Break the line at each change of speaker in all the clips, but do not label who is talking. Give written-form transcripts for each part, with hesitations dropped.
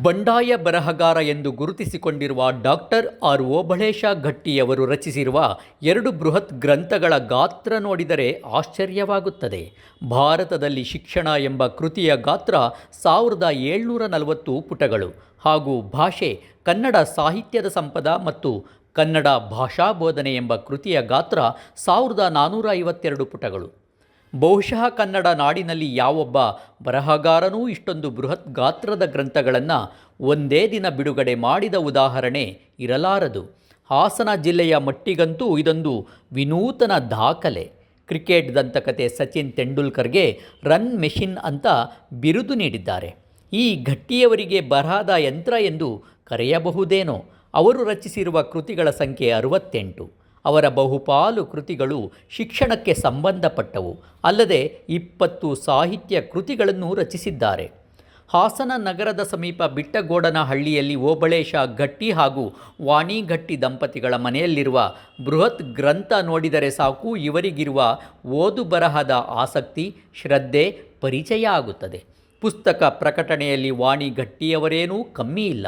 ಬಂಡಾಯ ಬರಹಗಾರ ಎಂದು ಗುರುತಿಸಿಕೊಂಡಿರುವ ಡಾಕ್ಟರ್ ಆರ್ ಓಬಳೇಶ ಗಟ್ಟಿಯವರು ರಚಿಸಿರುವ 2 ಬೃಹತ್ ಗ್ರಂಥಗಳ ಗಾತ್ರ ನೋಡಿದರೆ ಆಶ್ಚರ್ಯವಾಗುತ್ತದೆ. ಭಾರತದಲ್ಲಿ ಶಿಕ್ಷಣ ಎಂಬ ಕೃತಿಯ ಗಾತ್ರ 1740 ಪುಟಗಳು ಹಾಗೂ ಭಾಷೆ ಕನ್ನಡ ಸಾಹಿತ್ಯದ ಸಂಪದ ಮತ್ತು ಕನ್ನಡ ಭಾಷಾ ಬೋಧನೆ ಎಂಬ ಕೃತಿಯ ಗಾತ್ರ 1452 ಪುಟಗಳು. ಬಹುಶಃ ಕನ್ನಡ ನಾಡಿನಲ್ಲಿ ಯಾವೊಬ್ಬ ಬರಹಗಾರನೂ ಇಷ್ಟೊಂದು ಬೃಹತ್ ಗಾತ್ರದ ಗ್ರಂಥಗಳನ್ನು ಒಂದೇ ದಿನ ಬಿಡುಗಡೆ ಮಾಡಿದ ಉದಾಹರಣೆ ಇರಲಾರದು. ಹಾಸನ ಜಿಲ್ಲೆಯ ಮಟ್ಟಿಗಂತೂ ಇದೊಂದು ವಿನೂತನ ದಾಖಲೆ. ಕ್ರಿಕೆಟ್ ದಂತಕತೆ ಸಚಿನ್ ತೆಂಡೂಲ್ಕರ್ಗೆ ರನ್ ಮೆಷಿನ್ ಅಂತ ಬಿರುದು ನೀಡಿದ್ದಾರೆ. ಈ ಗಟ್ಟಿಯವರಿಗೆ ಬರಹದ ಯಂತ್ರ ಎಂದು ಕರೆಯಬಹುದೇನೋ. ಅವರು ರಚಿಸಿರುವ ಕೃತಿಗಳ ಸಂಖ್ಯೆ 68. ಅವರ ಬಹುಪಾಲು ಕೃತಿಗಳು ಶಿಕ್ಷಣಕ್ಕೆ ಸಂಬಂಧಪಟ್ಟವು. ಅಲ್ಲದೆ 20 ಸಾಹಿತ್ಯ ಕೃತಿಗಳನ್ನು ರಚಿಸಿದ್ದಾರೆ. ಹಾಸನ ನಗರದ ಸಮೀಪ ಬಿಟ್ಟಗೋಡನಹಳ್ಳಿಯಲ್ಲಿ ಓಬಳೇಶ ಗಟ್ಟಿ ಹಾಗೂ ವಾಣಿ ಗಟ್ಟಿ ದಂಪತಿಗಳ ಮನೆಯಲ್ಲಿರುವ ಬೃಹತ್ ಗ್ರಂಥ ನೋಡಿದರೆ ಸಾಕು, ಇವರಿಗಿರುವ ಓದು ಬರಹದ ಆಸಕ್ತಿ, ಶ್ರದ್ಧೆ ಪರಿಚಯ ಆಗುತ್ತದೆ. ಪುಸ್ತಕ ಪ್ರಕಟಣೆಯಲ್ಲಿ ವಾಣಿ ಗಟ್ಟಿಯವರೇನೂ ಕಮ್ಮಿ ಇಲ್ಲ.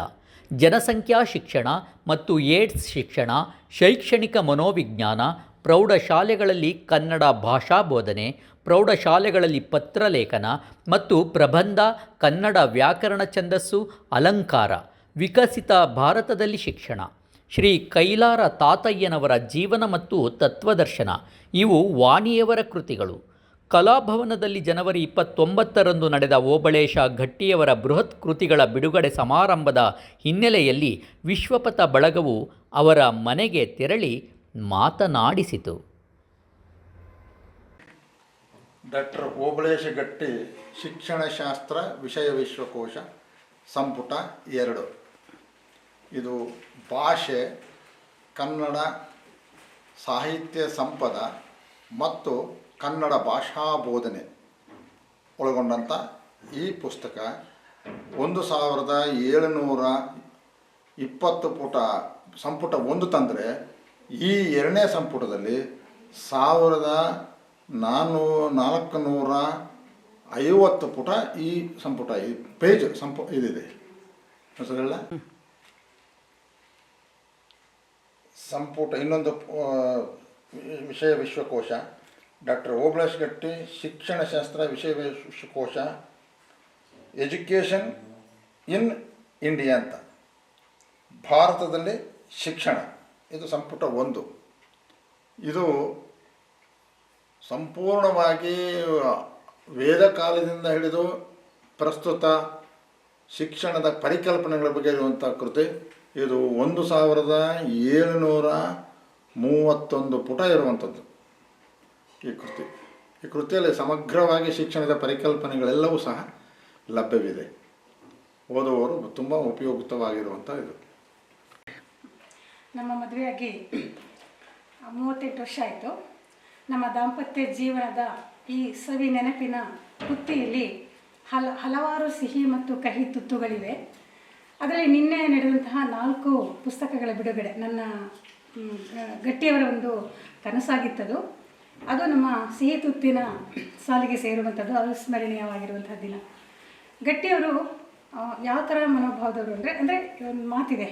ಜನಸಂಖ್ಯಾ ಶಿಕ್ಷಣ ಮತ್ತು ಏಡ್ಸ್ ಶಿಕ್ಷಣ, ಶೈಕ್ಷಣಿಕ ಮನೋವಿಜ್ಞಾನ, ಪ್ರೌಢಶಾಲೆಗಳಲ್ಲಿ ಕನ್ನಡ ಭಾಷಾ ಬೋಧನೆ, ಪ್ರೌಢಶಾಲೆಗಳಲ್ಲಿ ಪತ್ರಲೇಖನ ಮತ್ತು ಪ್ರಬಂಧ, ಕನ್ನಡ ವ್ಯಾಕರಣ, ಛಂದಸ್ಸು, ಅಲಂಕಾರ, ವಿಕಸಿತ ಭಾರತದಲ್ಲಿ ಶಿಕ್ಷಣ, ಶ್ರೀ ಕೈಲಾರ ತಾತಯ್ಯನವರ ಜೀವನ ಮತ್ತು ತತ್ವದರ್ಶನ ಇವು ವಾಣಿಯವರ ಕೃತಿಗಳು. ಕಲಾಭವನದಲ್ಲಿ ಜನವರಿ 29ರಂದು ನಡೆದ ಓಬಳೇಶ ಗಟ್ಟಿಯವರ ಬೃಹತ್ ಕೃತಿಗಳ ಬಿಡುಗಡೆ ಸಮಾರಂಭದ ಹಿನ್ನೆಲೆಯಲ್ಲಿ ವಿಶ್ವಪಥ ಬಳಗವು ಅವರ ಮನೆಗೆ ತೆರಳಿ ಮಾತನಾಡಿಸಿತು.
ಡಾಕ್ಟರ್ ಓಬಳೇಶ ಗಟ್ಟಿ ಶಿಕ್ಷಣಶಾಸ್ತ್ರ ವಿಷಯ ವಿಶ್ವಕೋಶ ಸಂಪುಟ 2. ಇದು ಭಾಷೆ, ಕನ್ನಡ ಸಾಹಿತ್ಯ ಸಂಪದ ಮತ್ತು ಕನ್ನಡ ಭಾಷಾ ಬೋಧನೆ ಒಳಗೊಂಡಂಥ ಈ ಪುಸ್ತಕ 1720 ಪುಟ ಸಂಪುಟ 1 ತಂದರೆ, ಈ 2ನೇ ಸಂಪುಟದಲ್ಲಿ 1450 ಪುಟ ಈ ಸಂಪುಟ ಪೇಜ್ ಇದಿದೆ. ಹೆಸರೆಲ್ಲ ಸಂಪುಟ. ಇನ್ನೊಂದು ವಿಷಯ ವಿಶ್ವಕೋಶ ಡಾಕ್ಟರ್ ಓಬಳೇಶ ಗಟ್ಟಿ ಶಿಕ್ಷಣಶಾಸ್ತ್ರ ವಿಷಯ ವಿಶ್ವಕೋಶ ಎಜುಕೇಷನ್ ಇನ್ ಇಂಡಿಯಾ ಅಂತ, ಭಾರತದಲ್ಲಿ ಶಿಕ್ಷಣ, ಇದು ಸಂಪುಟ 1. ಇದು ಸಂಪೂರ್ಣವಾಗಿ ವೇದ ಕಾಲದಿಂದ ಹಿಡಿದು ಪ್ರಸ್ತುತ ಶಿಕ್ಷಣದ ಪರಿಕಲ್ಪನೆಗಳ ಬಗ್ಗೆ ಇರುವಂಥ ಕೃತಿ. ಇದು 1731 ಪುಟ ಇರುವಂಥದ್ದು ಈ ಕೃತಿ. ಈ ಕೃತಿಯಲ್ಲಿ ಸಮಗ್ರವಾಗಿ ಶಿಕ್ಷಣದ ಪರಿಕಲ್ಪನೆಗಳೆಲ್ಲವೂ ಸಹ ಲಭ್ಯವಿದೆ. ಓದುವವರು ತುಂಬ ಉಪಯುಕ್ತವಾಗಿರುವಂಥ ಇದು.
ನಮ್ಮ ಮದುವೆಯಾಗಿ 38 ವರ್ಷ ಆಯಿತು. ನಮ್ಮ ದಾಂಪತ್ಯ ಜೀವನದ ಈ ಸವಿ ನೆನಪಿನ ಬುತ್ತಿಯಲ್ಲಿ ಹಲವಾರು ಸಿಹಿ ಮತ್ತು ಕಹಿ ತುತ್ತುಗಳಿವೆ. ಅದರಲ್ಲಿ ನಿನ್ನೆ ನಡೆದಂತಹ 4 ಪುಸ್ತಕಗಳ ಬಿಡುಗಡೆ ನನ್ನ ಗಟ್ಟಿಯವರ ಒಂದು ಕನಸಾಗಿತ್ತದು. ಅದು ನಮ್ಮ ಸಿಹಿ ತುತ್ತಿನ ಸಾಲಿಗೆ ಸೇರುವಂಥದ್ದು, ಅವಿಸ್ಮರಣೀಯವಾಗಿರುವಂಥ ದಿನ. ಗಟ್ಟಿಯವರು ಯಾವ ಥರ ಮನೋಭಾವದವರು ಅಂದರೆ ಒಂದು ಮಾತಿದೆ,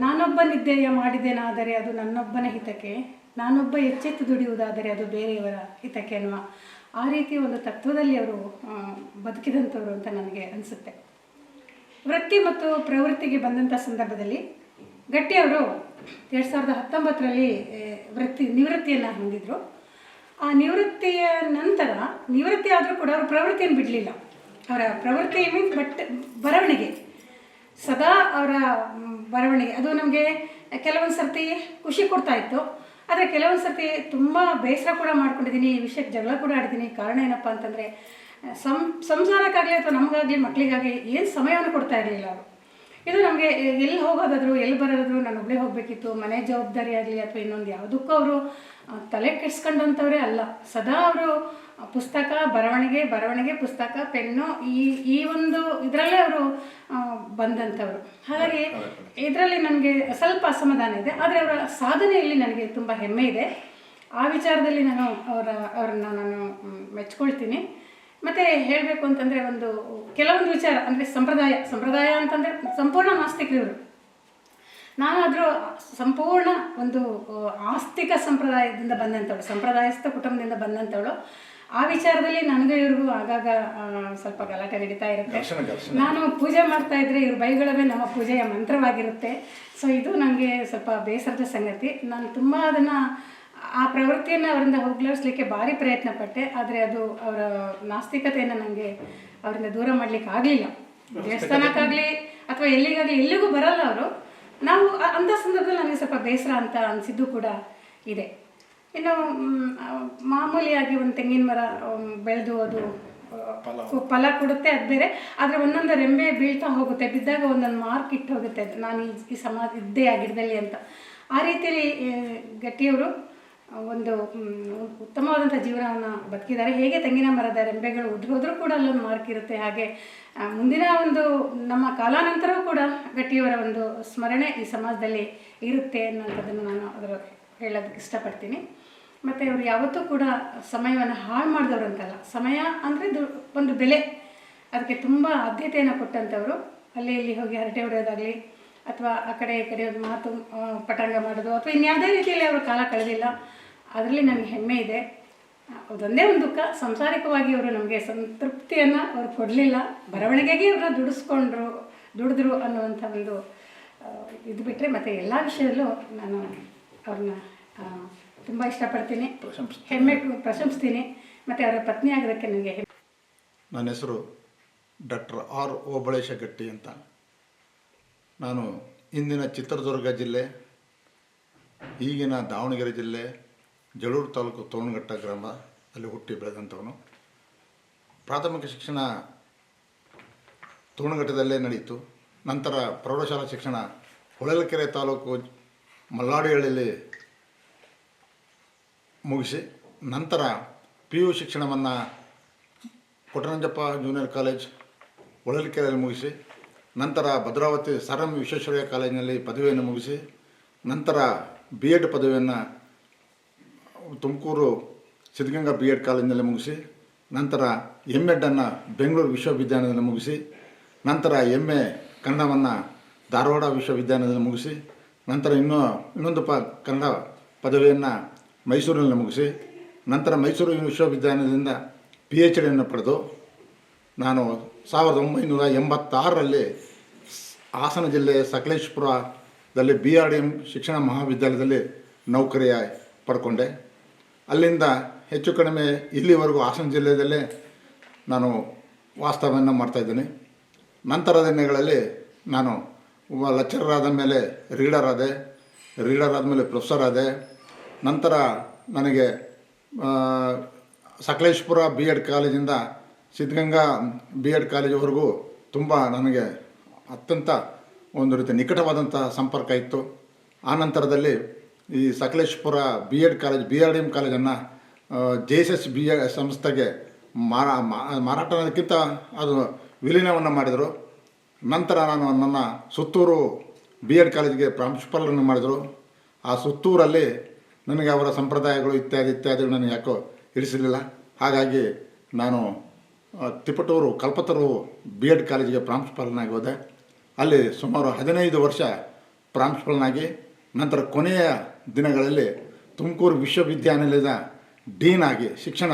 ನಾನೊಬ್ಬನಿದ್ದೇಯ ಮಾಡಿದ್ದೇನಾದರೆ ಅದು ನನ್ನೊಬ್ಬನ ಹಿತಕ್ಕೆ, ನಾನೊಬ್ಬ ಎಚ್ಚೆತ್ತು ದುಡಿಯುವುದಾದರೆ ಅದು ಬೇರೆಯವರ ಹಿತಕ್ಕೆ ಅನ್ನುವ ಆ ರೀತಿಯ ಒಂದು ತತ್ವದಲ್ಲಿ ಅವರು ಬದುಕಿದಂಥವರು ಅಂತ ನನಗೆ ಅನಿಸುತ್ತೆ. ವೃತ್ತಿ ಮತ್ತು ಪ್ರವೃತ್ತಿಗೆ ಬಂದಂಥ ಸಂದರ್ಭದಲ್ಲಿ ಗಟ್ಟಿಯವರು 2019ರಲ್ಲಿ ನಿವೃತ್ತಿಯನ್ನು ಹೊಂದಿದ್ರು. ಆ ನಿವೃತ್ತಿಯ ನಂತರ ನಿವೃತ್ತಿ ಆದರೂ ಕೂಡ ಅವರು ಪ್ರವೃತ್ತಿಯನ್ನು ಬಿಡಲಿಲ್ಲ. ಅವರ ಪ್ರವೃತ್ತಿ ಮೀನ್ಸ್ ಬರವಣಿಗೆ, ಸದಾ ಅವರ ಬರವಣಿಗೆ ಅದು ನಮಗೆ ಕೆಲವೊಂದು ಸರ್ತಿ ಖುಷಿ ಕೊಡ್ತಾ ಇತ್ತು. ಆದರೆ ಕೆಲವೊಂದು ಸರ್ತಿ ತುಂಬ ಬೇಸರ ಕೂಡ ಮಾಡ್ಕೊಂಡಿದ್ದೀನಿ, ಈ ವಿಷಯಕ್ಕೆ ಜಗಳ ಕೂಡ ಆಡಿದ್ದೀನಿ. ಕಾರಣ ಏನಪ್ಪ ಅಂತಂದರೆ ಸಂಸಾರಕ್ಕಾಗಲಿ ಅಥವಾ ನಮಗಾಗಲಿ ಮಕ್ಕಳಿಗಾಗಲಿ ಏನು ಸಮಯವನ್ನು ಕೊಡ್ತಾ ಇರಲಿಲ್ಲ ಅವರು. ಇದು ನಮಗೆ ಎಲ್ಲಿ ಹೋಗೋದಾದ್ರು ಎಲ್ಲಿ ಬರೋದಾದ್ರು ನಾನು ಒಬ್ಬಳೇ ಹೋಗಬೇಕಿತ್ತು. ಮನೆ ಜವಾಬ್ದಾರಿ ಆಗಲಿ ಅಥವಾ ಇನ್ನೊಂದು ಯಾವುದಕ್ಕೂ ಅವರು ತಲೆ ಕೆಡಿಸ್ಕೊಂಡಂಥವರೇ ಅಲ್ಲ. ಸದಾ ಅವರು ಪುಸ್ತಕ, ಬರವಣಿಗೆ, ಪುಸ್ತಕ, ಪೆನ್ನು ಈ ಒಂದು ಇದರಲ್ಲೇ ಅವರು ಬಂದಂಥವರು. ಹಾಗಾಗಿ ಇದರಲ್ಲಿ ನನಗೆ ಸ್ವಲ್ಪ ಅಸಮಾಧಾನ ಇದೆ. ಆದರೆ ಅವರ ಸಾಧನೆಯಲ್ಲಿ ನನಗೆ ತುಂಬ ಹೆಮ್ಮೆ ಇದೆ. ಆ ವಿಚಾರದಲ್ಲಿ ನಾನು ಅವರನ್ನು ಮೆಚ್ಕೊಳ್ತೀನಿ. ಮತ್ತು ಹೇಳಬೇಕು ಅಂತಂದರೆ ಒಂದು ಕೆಲವೊಂದು ವಿಚಾರ ಅಂದರೆ ಸಂಪ್ರದಾಯ ಅಂತಂದರೆ ಸಂಪೂರ್ಣ ನಾಸ್ತಿಕರು ಇವರು. ನಾನಾದರೂ ಸಂಪೂರ್ಣ ಒಂದು ಆಸ್ತಿಕ ಸಂಪ್ರದಾಯದಿಂದ ಬಂದಂಥವಳು, ಸಂಪ್ರದಾಯಸ್ಥ ಕುಟುಂಬದಿಂದ ಬಂದಂಥವಳು. ಆ ವಿಚಾರದಲ್ಲಿ ನನಗೂ ಇವ್ರಿಗೂ ಆಗಾಗ ಸ್ವಲ್ಪ ಗಲಾಟೆ ನಡೀತಾ ಇರುತ್ತೆ. ನಾನು ಪೂಜೆ ಮಾಡ್ತಾ ಇದ್ರೆ ಇವ್ರ ಬೈಗಳವೇ ನಮ್ಮ ಪೂಜೆಯ ಮಂತ್ರವಾಗಿರುತ್ತೆ. ಸೊ ಇದು ನನಗೆ ಸ್ವಲ್ಪ ಬೇಸರದ ಸಂಗತಿ. ನಾನು ತುಂಬ ಅದನ್ನು ಆ ಪ್ರವೃತ್ತಿಯನ್ನು ಅವರಿಂದ ಹೋಗ್ಲಾಡಿಸ್ಲಿಕ್ಕೆ ಭಾರಿ ಪ್ರಯತ್ನ ಪಟ್ಟೆ. ಆದರೆ ಅದು ಅವರ ನಾಸ್ತಿಕತೆಯನ್ನು ನನಗೆ ಅವರಿಂದ ದೂರ ಮಾಡಲಿಕ್ಕೆ ಆಗಲಿಲ್ಲ. ದೇವಸ್ಥಾನಕ್ಕಾಗಲಿ ಅಥವಾ ಎಲ್ಲಿಗೂ ಬರಲ್ಲ ಅವರು. ನಾವು ಅಂಥ ಸಂದರ್ಭದಲ್ಲಿ ನನಗೆ ಸ್ವಲ್ಪ ಬೇಸರ ಅಂತ ಅನಿಸಿದ್ದು ಕೂಡ ಇದೆ. ಇನ್ನು ಮಾಮೂಲಿಯಾಗಿ ಒಂದು ತೆಂಗಿನ ಮರ ಬೆಳೆದು ಅದು ಫಲ ಕೊಡುತ್ತೆ, ಅದು ಬೇರೆ. ಆದರೆ ಒಂದೊಂದು ರೆಂಬೆ ಬೀಳ್ತಾ ಹೋಗುತ್ತೆ, ಬಿದ್ದಾಗ ಒಂದೊಂದು ಮಾರ್ಕ್ ಇಟ್ಟು ಹೋಗುತ್ತೆ, ನಾನು ಈ ಸಮಾಜ ಇದ್ದೇ ಆ ಗಿಡದಲ್ಲಿ ಅಂತ. ಆ ರೀತಿಯಲ್ಲಿ ಗಟ್ಟಿಯವರು ಒಂದು ಉತ್ತಮವಾದಂಥ ಜೀವನವನ್ನು ಬದುಕಿದ್ದಾರೆ. ಹೇಗೆ ತೆಂಗಿನ ಮರದ ರೆಂಬೆಗಳು ಉದುರೋದ್ರೂ ಕೂಡ ಅಲ್ಲೊಂದು ಮಾರ್ಕ್ ಇರುತ್ತೆ, ಹಾಗೆ ಮುಂದಿನ ಒಂದು ನಮ್ಮ ಕಾಲಾನಂತರವೂ ಕೂಡ ಗಟ್ಟಿಯವರ ಒಂದು ಸ್ಮರಣೆ ಈ ಸಮಾಜದಲ್ಲಿ ಇರುತ್ತೆ ಅನ್ನೋಂಥದ್ದನ್ನು ನಾನು ಅದರ ಹೇಳೋದಕ್ಕೆ ಇಷ್ಟಪಡ್ತೀನಿ. ಮತ್ತು ಅವರು ಯಾವತ್ತೂ ಕೂಡ ಸಮಯವನ್ನು ಹಾಳು ಮಾಡಿದವರು ಅಂತಲ್ಲ. ಸಮಯ ಅಂದರೆ ಒಂದು ಬೆಲೆ, ಅದಕ್ಕೆ ತುಂಬ ಆದ್ಯತೆಯನ್ನು ಕೊಟ್ಟಂಥವರು. ಅಲ್ಲಿ ಇಲ್ಲಿ ಹೋಗಿ ಹರಟೆ ಹೊಡೆಯೋದಾಗಲಿ ಅಥವಾ ಆ ಕಡೆ ಈ ಕಡೆ ಒಂದು ಮಾತು ಪಟಾಂಗ ಮಾಡೋದು ಅಥವಾ ಇನ್ಯಾವುದೇ ರೀತಿಯಲ್ಲಿ ಅವರು ಕಾಲ ಕಳೆದಿಲ್ಲ. ಅದರಲ್ಲಿ ನನಗೆ ಹೆಮ್ಮೆ ಇದೆ. ಅದೊಂದೇ ಒಂದು ದುಃಖ, ಸಾಂಸಾರಿಕವಾಗಿ ಅವರು ನಮಗೆ ಸಂತೃಪ್ತಿಯನ್ನು ಅವರು ಕೊಡಲಿಲ್ಲ. ಬರವಣಿಗೆಗೆ ಅವ್ರನ್ನ ದುಡಿದ್ರು ಅನ್ನುವಂಥ ಒಂದು ಇದು ಬಿಟ್ಟರೆ ಮತ್ತು ಎಲ್ಲ ವಿಷಯದಲ್ಲೂ ನಾನು ಅವ್ರನ್ನ ತುಂಬ ಇಷ್ಟಪಡ್ತೀನಿ, ಪ್ರಶಂಸ್ತೀನಿ. ಮತ್ತು ಅವರ ಪತ್ನಿ ಆಗೋದಕ್ಕೆ ನನಗೆ ಹೆಮ್ಮೆ.
ನನ್ನ ಹೆಸರು ಡಾಕ್ಟರ್ ಆರ್ ಓಬಳೇಶ ಗಟ್ಟಿ ಅಂತ. ನಾನು ಇಂದಿನ ಚಿತ್ರದುರ್ಗ ಜಿಲ್ಲೆ, ಈಗಿನ ದಾವಣಗೆರೆ ಜಿಲ್ಲೆ, ಜಳೂರು ತಾಲೂಕು ತೋರಣಘಟ್ಟ ಗ್ರಾಮ ಅಲ್ಲಿ ಹುಟ್ಟಿ ಬೆಳೆದಂಥವನು. ಪ್ರಾಥಮಿಕ ಶಿಕ್ಷಣ ತೋರಣಘಟ್ಟದಲ್ಲೇ ನಡೆಯಿತು. ನಂತರ ಪ್ರೌಢಶಾಲಾ ಶಿಕ್ಷಣ ಹೊಳಲ್ಕೆರೆ ತಾಲೂಕು ಮಲ್ಲಾಡಿಹಳ್ಳಿಯಲ್ಲಿ ಮುಗಿಸಿ, ನಂತರ PU ಶಿಕ್ಷಣವನ್ನು ಕೊಟ್ಟನಂಜಪ್ಪ ಜೂನಿಯರ್ ಕಾಲೇಜ್ ಹೊಳಲ್ಕೆರೆಯಲ್ಲಿ ಮುಗಿಸಿ, ನಂತರ ಭದ್ರಾವತಿ ಸರ್ ಎಂ ವಿಶ್ವೇಶ್ವರಯ್ಯ ಕಾಲೇಜಿನಲ್ಲಿ ಪದವಿಯನ್ನು ಮುಗಿಸಿ, ನಂತರ B.Ed ಪದವಿಯನ್ನು ತುಮಕೂರು ಸಿದ್ಧಗಂಗಾ B.Ed ಕಾಲೇಜಿನಲ್ಲಿ ಮುಗಿಸಿ, ನಂತರ M.Ed ಬೆಂಗಳೂರು ವಿಶ್ವವಿದ್ಯಾಲಯದಲ್ಲಿ ಮುಗಿಸಿ, ನಂತರ MA ಕನ್ನಡವನ್ನು ಧಾರವಾಡ ವಿಶ್ವವಿದ್ಯಾಲಯದಲ್ಲಿ ಮುಗಿಸಿ, ನಂತರ ಇನ್ನೊಂದು ಕನ್ನಡ ಪದವಿಯನ್ನು ಮೈಸೂರಿನಲ್ಲಿ ಮುಗಿಸಿ, ನಂತರ ಮೈಸೂರು ವಿಶ್ವವಿದ್ಯಾಲಯದಿಂದ PhD ಪಡೆದು ನಾನು 1986ರಲ್ಲಿ ಹಾಸನ ಜಿಲ್ಲೆ ಸಕಲೇಶಪುರದಲ್ಲಿ BRDM ಶಿಕ್ಷಣ ಮಹಾವಿದ್ಯಾಲಯದಲ್ಲಿ ನೌಕರಿ ಪಡ್ಕೊಂಡೆ. ಅಲ್ಲಿಂದ ಹೆಚ್ಚು ಕಡಿಮೆ ಇಲ್ಲಿವರೆಗೂ ಹಾಸನ ಜಿಲ್ಲೆಯಲ್ಲೇ ನಾನು ವಾಸ್ತವ್ಯವನ್ನು ಮಾಡ್ತಾಯಿದ್ದೀನಿ. ನಂತರದ ದಿನಗಳಲ್ಲಿ ನಾನು ಲೆಕ್ಚರರ್ ಆದ ಮೇಲೆ ರೀಡರ್ ಆದಮೇಲೆ ಪ್ರೊಫೆಸರ್ ಆದೆ. ನಂತರ ನನಗೆ ಸಕಲೇಶಪುರ B.Ed ಕಾಲೇಜಿಂದ ಸಿದ್ಧಗಂಗಾ B.Ed ಕಾಲೇಜಿವರೆಗೂ ತುಂಬ ನನಗೆ ಅತ್ಯಂತ ಒಂದು ರೀತಿ ನಿಕಟವಾದಂಥ ಸಂಪರ್ಕ ಇತ್ತು. ಆ ನಂತರದಲ್ಲಿ ಈ ಸಕಲೇಶಪುರ B.Ed ಕಾಲೇಜ್ BRDM ಕಾಲೇಜನ್ನು JSS ಸಂಸ್ಥೆಗೆ ಮಾರಾಟ ಅನ್ನೋದಕ್ಕಿಂತ ಅದು ವಿಲೀನವನ್ನು ಮಾಡಿದರು. ನಂತರ ನಾನು ನನ್ನ ಸುತ್ತೂರು B.Ed ಕಾಲೇಜಿಗೆ ಪ್ರಾಂಶುಪಾಲರನ್ನು ಮಾಡಿದರು. ಆ ಸುತ್ತೂರಲ್ಲಿ ನನಗೆ ಅವರ ಸಂಪ್ರದಾಯಗಳು ಇತ್ಯಾದಿ ನನಗೆ ಯಾಕೋ ಇರಿಸಲಿಲ್ಲ. ಹಾಗಾಗಿ ನಾನು ತಿಪಟೂರು ಕಲ್ಪತರು B.Ed ಕಾಲೇಜಿಗೆ ಪ್ರಾಂಶುಪಾಲನಾಗಿ ಹೋದೆ. ಅಲ್ಲಿ ಸುಮಾರು 15 ವರ್ಷ ಪ್ರಾಂಶುಪಾಲನಾಗಿ, ನಂತರ ಕೊನೆಯ ದಿನಗಳಲ್ಲಿ ತುಮಕೂರು ವಿಶ್ವವಿದ್ಯಾನಿಲಯದ ಡೀನ್ ಆಗಿ, ಶಿಕ್ಷಣ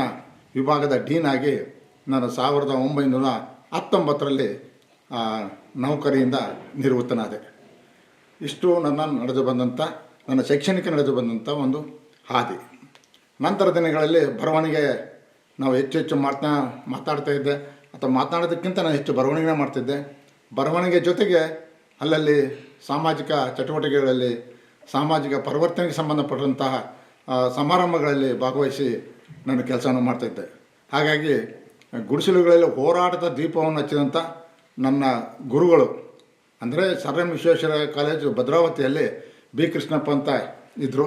ವಿಭಾಗದ ಡೀನ್ ಆಗಿ ನಾನು 1919ರಲ್ಲಿ ನೌಕರಿಯಿಂದ ನಿವೃತ್ತನಾದೆ. ಇಷ್ಟು ನನ್ನ ಶೈಕ್ಷಣಿಕ ನಡೆದು ಬಂದಂಥ ಒಂದು ಹಾದಿ. ನಂತರ ದಿನಗಳಲ್ಲಿ ಬರವಣಿಗೆ ನಾವು ಹೆಚ್ಚು ಮಾತಾಡ್ತಾ ಇದ್ದೆ, ಅಥವಾ ಮಾತನಾಡೋದಕ್ಕಿಂತ ನಾನು ಹೆಚ್ಚು ಬರವಣಿಗೆ ಮಾಡ್ತಿದ್ದೆ. ಬರವಣಿಗೆ ಜೊತೆಗೆ ಅಲ್ಲಲ್ಲಿ ಸಾಮಾಜಿಕ ಚಟುವಟಿಕೆಗಳಲ್ಲಿ, ಸಾಮಾಜಿಕ ಪರಿವರ್ತನೆಗೆ ಸಂಬಂಧಪಟ್ಟಂತಹ ಸಮಾರಂಭಗಳಲ್ಲಿ ಭಾಗವಹಿಸಿ ನಾನು ಕೆಲಸವನ್ನು ಮಾಡ್ತಾಯಿದ್ದೆ. ಹಾಗಾಗಿ ಗುಡಿಸಲುಗಳಲ್ಲಿ ಹೋರಾಟದ ದೀಪವನ್ನು ಹಚ್ಚಿದಂಥ ನನ್ನ ಗುರುಗಳು ಅಂದರೆ ಸರ್ ಎಂ ವಿಶ್ವೇಶ್ವರಯ್ಯ ಕಾಲೇಜು ಭದ್ರಾವತಿಯಲ್ಲಿ B. ಕೃಷ್ಣಪ್ಪ ಅಂತ ಇದ್ದರು.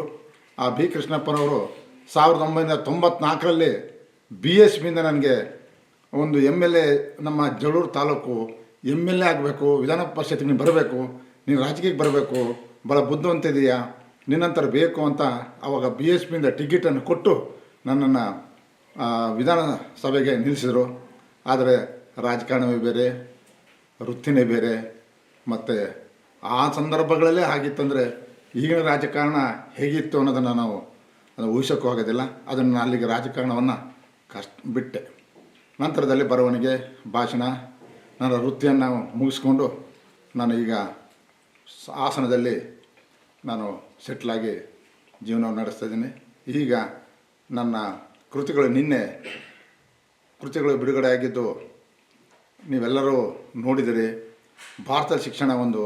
ಆ B. ಕೃಷ್ಣಪ್ಪನವರು 1994ರಲ್ಲಿ BSBಯಿಂದ ನನಗೆ ಒಂದು MLA, ನಮ್ಮ ಜಳೂರು ತಾಲೂಕು MLA ಆಗಬೇಕು, ವಿಧಾನ ಪರಿಷತ್ತಿಗೆ ನೀನು ಬರಬೇಕು, ನೀನು ರಾಜಕೀಯಕ್ಕೆ ಬರಬೇಕು, ಭಾಳ ಬುದ್ಧಿವಂತಿದೆಯಾ, ನಿನ್ನಂತರ ಬೇಕು ಅಂತ ಆವಾಗ BSBಯಿಂದ ಟಿಕೆಟನ್ನು ಕೊಟ್ಟು ನನ್ನನ್ನು ವಿಧಾನಸಭೆಗೆ ನಿಲ್ಲಿಸಿದರು. ಆದರೆ ರಾಜಕಾರಣವೇ ಬೇರೆ, ವೃತ್ತಿನೇ ಬೇರೆ. ಮತ್ತು ಆ ಸಂದರ್ಭಗಳಲ್ಲೇ ಆಗಿತ್ತಂದರೆ ಈಗಿನ ರಾಜಕಾರಣ ಹೇಗಿತ್ತು ಅನ್ನೋದನ್ನು ನಾವು ಊಹಿಸೋಕ್ಕೂ ಆಗೋದಿಲ್ಲ. ಅದನ್ನು ಅಲ್ಲಿಗೆ ರಾಜಕಾರಣವನ್ನು ಬಿಟ್ಟೆ. ನಂತರದಲ್ಲಿ ಬರವಣಿಗೆ, ಭಾಷಣ, ನನ್ನ ವೃತ್ತಿಯನ್ನು ಮುಗಿಸ್ಕೊಂಡು ನಾನು ಈಗ ಹಾಸನದಲ್ಲಿ ನಾನು ಸೆಟ್ಲಾಗಿ ಜೀವನವನ್ನು ನಡೆಸ್ತಾ ಇದ್ದೀನಿ. ಈಗ ನನ್ನ ನಿನ್ನೆ ಕೃತಿಗಳು ಬಿಡುಗಡೆ ಆಗಿದ್ದು ನೀವೆಲ್ಲರೂ ನೋಡಿದಿರಿ. ಭಾರತದ ಶಿಕ್ಷಣ ಒಂದು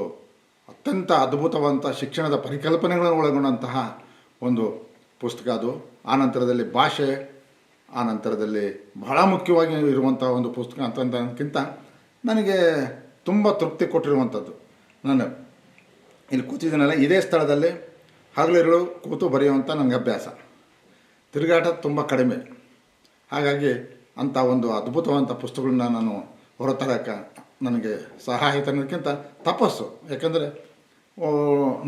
ಅತ್ಯಂತ ಅದ್ಭುತವಾದಂಥ ಶಿಕ್ಷಣದ ಪರಿಕಲ್ಪನೆಗಳನ್ನು ಒಳಗೊಂಡಂತಹ ಒಂದು ಪುಸ್ತಕ ಅದು. ಆನಂತರದಲ್ಲಿ ಭಾಷೆ, ಆನಂತರದಲ್ಲಿ ಬಹಳ ಮುಖ್ಯವಾಗಿ ಇರುವಂಥ ಒಂದು ಪುಸ್ತಕ ಅಂತಂದಕ್ಕಿಂತ ನನಗೆ ತುಂಬ ತೃಪ್ತಿ ಕೊಟ್ಟಿರುವಂಥದ್ದು. ನಾನು ಇಲ್ಲಿ ಕೂತಿದ್ದೀನಲ್ಲ, ಇದೇ ಸ್ಥಳದಲ್ಲಿ ಹಗಲಿರುಳು ಕೂತು ಬರೆಯುವಂಥ ನನಗೆ ಅಭ್ಯಾಸ, ತಿರುಗಾಟ ತುಂಬ ಕಡಿಮೆ. ಹಾಗಾಗಿ ಅಂಥ ಒಂದು ಅದ್ಭುತವಾದಂಥ ಪುಸ್ತಕಗಳನ್ನ ನಾನು ಹೊರತರಕ್ಕೆ ನನಗೆ ಸಹಾಯ ಅನ್ನೋದಕ್ಕಿಂತ ತಪಸ್ಸು. ಯಾಕಂದರೆ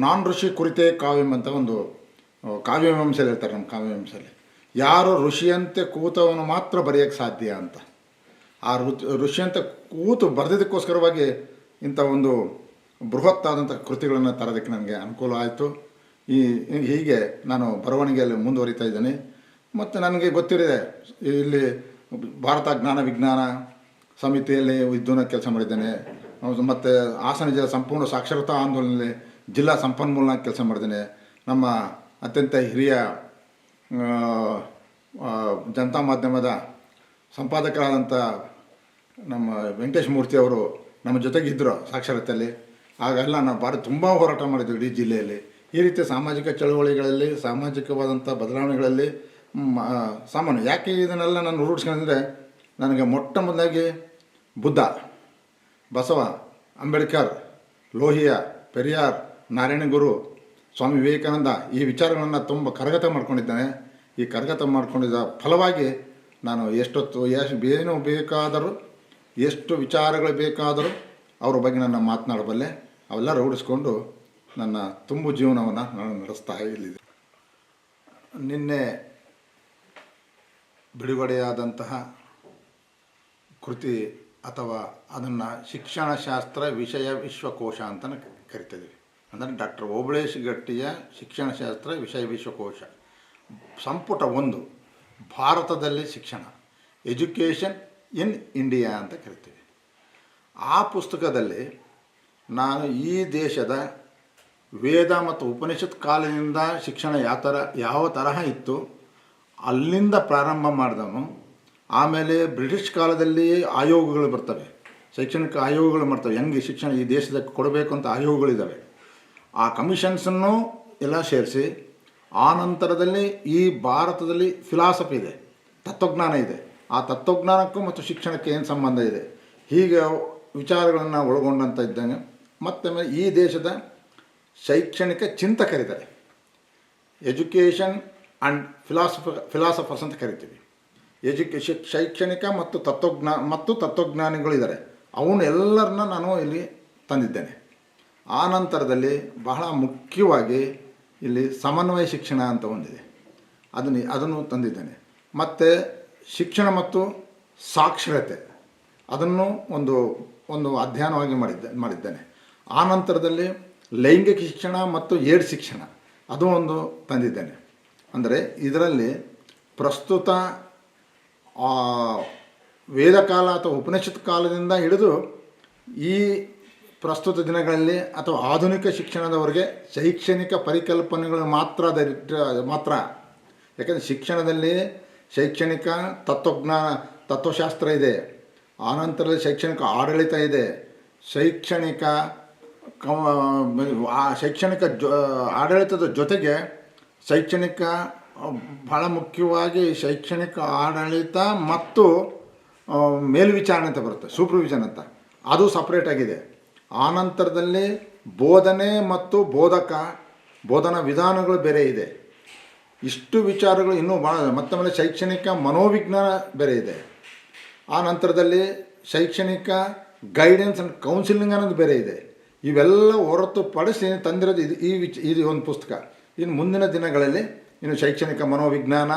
ನಾನ್ ಋಷಿ ಕುರಿತೇ ಕಾವ್ಯಂ ಅಂತ ಒಂದು ಕಾವ್ಯಮೀಮಾಂಸೆಯಲ್ಲಿ ಇರ್ತಾರೆ. ನಮ್ಮ ಕಾವ್ಯಮೀಮಾಂಸೆಯಲ್ಲಿ ಯಾರು ಋಷಿಯಂತೆ ಕೂತವನು ಮಾತ್ರ ಬರೆಯೋಕ್ಕೆ ಸಾಧ್ಯ ಅಂತ. ಆ ಋಷಿಯಂತೆ ಕೂತು ಬರೆದಿದ್ದಕ್ಕೋಸ್ಕರವಾಗಿ ಇಂಥ ಒಂದು ಬೃಹತ್ತಾದಂಥ ಕೃತಿಗಳನ್ನು ತರೋದಕ್ಕೆ ನನಗೆ ಅನುಕೂಲ ಆಯಿತು. ಹೀಗೆ ನಾನು ಬರವಣಿಗೆಯಲ್ಲಿ ಮುಂದುವರಿತಾ ಇದ್ದೇನೆ. ಮತ್ತು ನನಗೆ ಗೊತ್ತಿದೆ, ಇಲ್ಲಿ ಭಾರತ ಜ್ಞಾನ ವಿಜ್ಞಾನ ಸಮಿತಿಯಲ್ಲಿ ವಿದ್ವಾನ ಕೆಲಸ ಮಾಡಿದ್ದೇನೆ. ಮತ್ತು ಹಾಸನ ಜಿಲ್ಲಾ ಸಂಪೂರ್ಣ ಸಾಕ್ಷರತಾ ಆಂದೋಲನದಲ್ಲಿ ಜಿಲ್ಲಾ ಸಂಪನ್ಮೂಲ ಕೆಲಸ ಮಾಡಿದ್ದೇನೆ. ನಮ್ಮ ಅತ್ಯಂತ ಹಿರಿಯ ಜನತಾ ಮಾಧ್ಯಮದ ಸಂಪಾದಕರಾದಂಥ ನಮ್ಮ ವೆಂಕಟೇಶ್ ಮೂರ್ತಿಯವರು ನಮ್ಮ ಜೊತೆಗಿದ್ದರು ಸಾಕ್ಷರತೆಯಲ್ಲಿ. ಆಗೆಲ್ಲ ನಾವು ತುಂಬ ಹೋರಾಟ ಮಾಡಿದ್ವಿ ಇಡೀ ಜಿಲ್ಲೆಯಲ್ಲಿ. ಈ ರೀತಿಯ ಸಾಮಾಜಿಕ ಚಳುವಳಿಗಳಲ್ಲಿ, ಸಾಮಾಜಿಕವಾದಂಥ ಬದಲಾವಣೆಗಳಲ್ಲಿ ಸಾಮಾನ್ಯ. ಯಾಕೆ ಇದನ್ನೆಲ್ಲ ನಾನು ರೂಢಿಸ್ಕೊಂಡ್ರೆ, ನನಗೆ ಮೊಟ್ಟ ಮೊದಲಾಗಿ ಬುದ್ಧ, ಬಸವ, ಅಂಬೇಡ್ಕರ್, ಲೋಹಿಯಾ, ಪೆರಿಯಾರ್, ನಾರಾಯಣಗುರು, ಸ್ವಾಮಿ ವಿವೇಕಾನಂದ ಈ ವಿಚಾರಗಳನ್ನು ತುಂಬ ಕರಗತ ಮಾಡ್ಕೊಂಡಿದ್ದೇನೆ. ಈ ಕರಗತ ಮಾಡ್ಕೊಂಡಿದ್ದ ಫಲವಾಗಿ ನಾನು ಏನು ಬೇಕಾದರೂ, ಎಷ್ಟು ವಿಚಾರಗಳು ಬೇಕಾದರೂ ಅವ್ರ ಬಗ್ಗೆ ನಾನು ಮಾತನಾಡಬಲ್ಲೆ. ಅವೆಲ್ಲ ರೂಢಿಸ್ಕೊಂಡು ನನ್ನ ತುಂಬು ಜೀವನವನ್ನು ನಾನು ನಡೆಸ್ತಾ ಇಲ್ಲಿದೆ. ನಿನ್ನೆ ಬಿಡುಗಡೆಯಾದಂತಹ ಕೃತಿ ಅಥವಾ ಅದನ್ನು ಶಿಕ್ಷಣಶಾಸ್ತ್ರ ವಿಷಯ ವಿಶ್ವಕೋಶ ಅಂತ ಕರಿತಿದ್ದೀವಿ. ಅಂದರೆ ಡಾಕ್ಟರ್ ಓಬಳೇಶ್ ಗಟ್ಟಿಯ ಶಿಕ್ಷಣಶಾಸ್ತ್ರ ವಿಷಯ ವಿಶ್ವಕೋಶ, ಸಂಪುಟ 1, ಭಾರತದಲ್ಲಿ ಶಿಕ್ಷಣ, ಎಜುಕೇಷನ್ ಇನ್ ಇಂಡಿಯಾ ಅಂತ ಕರಿತೀವಿ. ಆ ಪುಸ್ತಕದಲ್ಲಿ ನಾನು ಈ ದೇಶದ ವೇದ ಮತ್ತು ಉಪನಿಷತ್ ಕಾಲದಿಂದ ಶಿಕ್ಷಣ ಯಾವ ತರಹ ಇತ್ತು ಅಲ್ಲಿಂದ ಪ್ರಾರಂಭ ಮಾಡಿದವನು. ಆಮೇಲೆ ಬ್ರಿಟಿಷ್ ಕಾಲದಲ್ಲಿ ಆಯೋಗಗಳು ಬರ್ತವೆ, ಶೈಕ್ಷಣಿಕ ಆಯೋಗಗಳು ಬರ್ತವೆ, ಹೆಂಗೆ ಶಿಕ್ಷಣ ಈ ದೇಶಕ್ಕೆ ಕೊಡಬೇಕು ಅಂತ ಆಯೋಗಗಳಿದ್ದಾವೆ. ಆ ಕಮಿಷನ್ಸನ್ನು ಎಲ್ಲ ಸೇರಿಸಿ ಆ ನಂತರದಲ್ಲಿ ಈ ಭಾರತದಲ್ಲಿ ಫಿಲಾಸಫಿ ಇದೆ, ತತ್ವಜ್ಞಾನ ಇದೆ. ಆ ತತ್ವಜ್ಞಾನಕ್ಕೂ ಮತ್ತು ಶಿಕ್ಷಣಕ್ಕೆ ಏನು ಸಂಬಂಧ ಇದೆ, ಹೀಗೆ ವಿಚಾರಗಳನ್ನು ಒಳಗೊಂಡಂಥ ಇದ್ದಂಗೆ. ಮತ್ತು ಈ ದೇಶದ ಶೈಕ್ಷಣಿಕ ಚಿಂತಕರಿದ್ದಾರೆ, ಎಜುಕೇಷನ್ ಆ್ಯಂಡ್ ಫಿಲಾಸಫರ್ಸ್ ಅಂತ ಕರಿತೀವಿ. ಶೈಕ್ಷಣಿಕ ಮತ್ತು ತತ್ವಜ್ಞಾನಿಗಳಿದ್ದಾರೆ. ಅವನು ಎಲ್ಲರನ್ನ ನಾನು ಇಲ್ಲಿ ತಂದಿದ್ದೇನೆ. ಆ ನಂತರದಲ್ಲಿ ಬಹಳ ಮುಖ್ಯವಾಗಿ ಇಲ್ಲಿ ಸಮನ್ವಯ ಶಿಕ್ಷಣ ಅಂತ ಒಂದಿದೆ, ಅದನ್ನು ತಂದಿದ್ದೇನೆ. ಮತ್ತು ಶಿಕ್ಷಣ ಮತ್ತು ಸಾಕ್ಷರತೆ ಅದನ್ನು ಒಂದು ಅಧ್ಯಯನವಾಗಿ ಮಾಡಿದ್ದೇನೆ. ಆ ನಂತರದಲ್ಲಿ ಲೈಂಗಿಕ ಶಿಕ್ಷಣ ಮತ್ತು ಏಡ್ಸ್ ಶಿಕ್ಷಣ ಅದು ಒಂದು ತಂದಿದ್ದೇನೆ. ಅಂದರೆ ಇದರಲ್ಲಿ ಪ್ರಸ್ತುತ ವೇದಕಾಲ ಅಥವಾ ಉಪನಿಷತ್ ಕಾಲದಿಂದ ಹಿಡಿದು ಈ ಪ್ರಸ್ತುತ ದಿನಗಳಲ್ಲಿ ಅಥವಾ ಆಧುನಿಕ ಶಿಕ್ಷಣದವರೆಗೆ ಶೈಕ್ಷಣಿಕ ಪರಿಕಲ್ಪನೆಗಳು ಮಾತ್ರ. ಯಾಕಂದರೆ ಶಿಕ್ಷಣದಲ್ಲಿ ಶೈಕ್ಷಣಿಕ ತತ್ವಶಾಸ್ತ್ರ ಇದೆ, ಆನಂತರದಲ್ಲಿ ಶೈಕ್ಷಣಿಕ ಆಡಳಿತ ಇದೆ, ಶೈಕ್ಷಣಿಕ ಆಡಳಿತದ ಜೊತೆಗೆ ಶೈಕ್ಷಣಿಕ ಬಹಳ ಮುಖ್ಯವಾಗಿ ಶೈಕ್ಷಣಿಕ ಆಡಳಿತ ಮತ್ತು ಮೇಲ್ವಿಚಾರಣೆ ಅಂತ ಬರುತ್ತೆ, ಸೂಪರ್ವಿಷನ್ ಅಂತ, ಅದು ಸಪ್ರೇಟಾಗಿದೆ. ಆನಂತರದಲ್ಲಿ ಬೋಧನೆ ಮತ್ತು ಬೋಧನಾ ವಿಧಾನಗಳು ಬೇರೆ ಇದೆ. ಇಷ್ಟು ವಿಚಾರಗಳು ಇನ್ನೂ ಭಾಳ. ಮತ್ತೆ ಶೈಕ್ಷಣಿಕ ಮನೋವಿಜ್ಞಾನ ಬೇರೆ ಇದೆ. ಆ ನಂತರದಲ್ಲಿ ಶೈಕ್ಷಣಿಕ ಗೈಡೆನ್ಸ್ ಆ್ಯಂಡ್ ಕೌನ್ಸಿಲಿಂಗ್ ಅನ್ನೋದು ಬೇರೆ ಇದೆ. ಇವೆಲ್ಲ ಹೊರತುಪಡಿಸಿ ತಂದಿರೋದು ಇದು ಒಂದು ಪುಸ್ತಕ. ಇನ್ನು ಮುಂದಿನ ದಿನಗಳಲ್ಲಿ ಇನ್ನು ಶೈಕ್ಷಣಿಕ ಮನೋವಿಜ್ಞಾನ,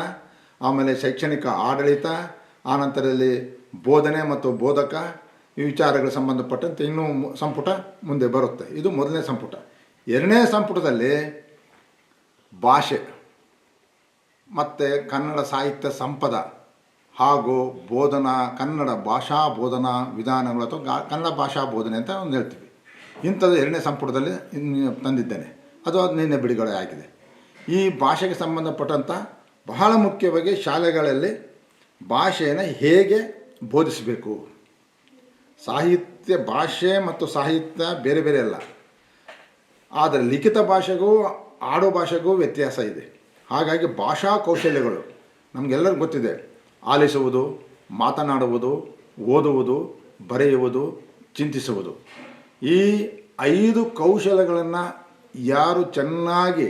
ಆಮೇಲೆ ಶೈಕ್ಷಣಿಕ ಆಡಳಿತ, ಆನಂತರದಲ್ಲಿ ಬೋಧನೆ ಮತ್ತು ಬೋಧಕ ಈ ವಿಚಾರಗಳಿಗೆ ಸಂಬಂಧಪಟ್ಟಂತೆ ಇನ್ನೂ ಸಂಪುಟ ಮುಂದೆ ಬರುತ್ತೆ. ಇದು ಮೊದಲನೇ ಸಂಪುಟ. ಎರಡನೇ ಸಂಪುಟದಲ್ಲಿ ಭಾಷೆ ಮತ್ತು ಕನ್ನಡ ಸಾಹಿತ್ಯ ಸಂಪದ ಹಾಗೂ ಬೋಧನಾ ಕನ್ನಡ ಭಾಷಾ ಬೋಧನಾ ವಿಧಾನಗಳು ಅಥವಾ ಕನ್ನಡ ಭಾಷಾ ಬೋಧನೆ ಅಂತ ಒಂದು ಹೇಳ್ತೀವಿ. ಇಂಥದ್ದು ಎರಡನೇ ಸಂಪುಟದಲ್ಲಿ ತಂದಿದ್ದೇನೆ. ಅದು ನಿನ್ನೆ ಬಿಡುಗಡೆ ಆಗಿದೆ. ಈ ಭಾಷೆಗೆ ಸಂಬಂಧಪಟ್ಟಂಥ ಬಹಳ ಮುಖ್ಯವಾಗಿ ಶಾಲೆಗಳಲ್ಲಿ ಭಾಷೆಯನ್ನು ಹೇಗೆ ಬೋಧಿಸಬೇಕು. ಸಾಹಿತ್ಯ ಭಾಷೆ ಮತ್ತು ಸಾಹಿತ್ಯ ಬೇರೆ ಬೇರೆ ಅಲ್ಲ, ಆದರೆ ಲಿಖಿತ ಭಾಷೆಗೂ ಆಡೋ ಭಾಷೆಗೂ ವ್ಯತ್ಯಾಸ ಇದೆ. ಹಾಗಾಗಿ ಭಾಷಾ ಕೌಶಲ್ಯಗಳು ನಮಗೆಲ್ಲರಿಗೂ ಗೊತ್ತಿದೆ. ಆಲಿಸುವುದು, ಮಾತನಾಡುವುದು, ಓದುವುದು, ಬರೆಯುವುದು, ಚಿಂತಿಸುವುದು, ಈ 5 ಕೌಶಲ್ಯಗಳನ್ನು ಯಾರು ಚೆನ್ನಾಗಿ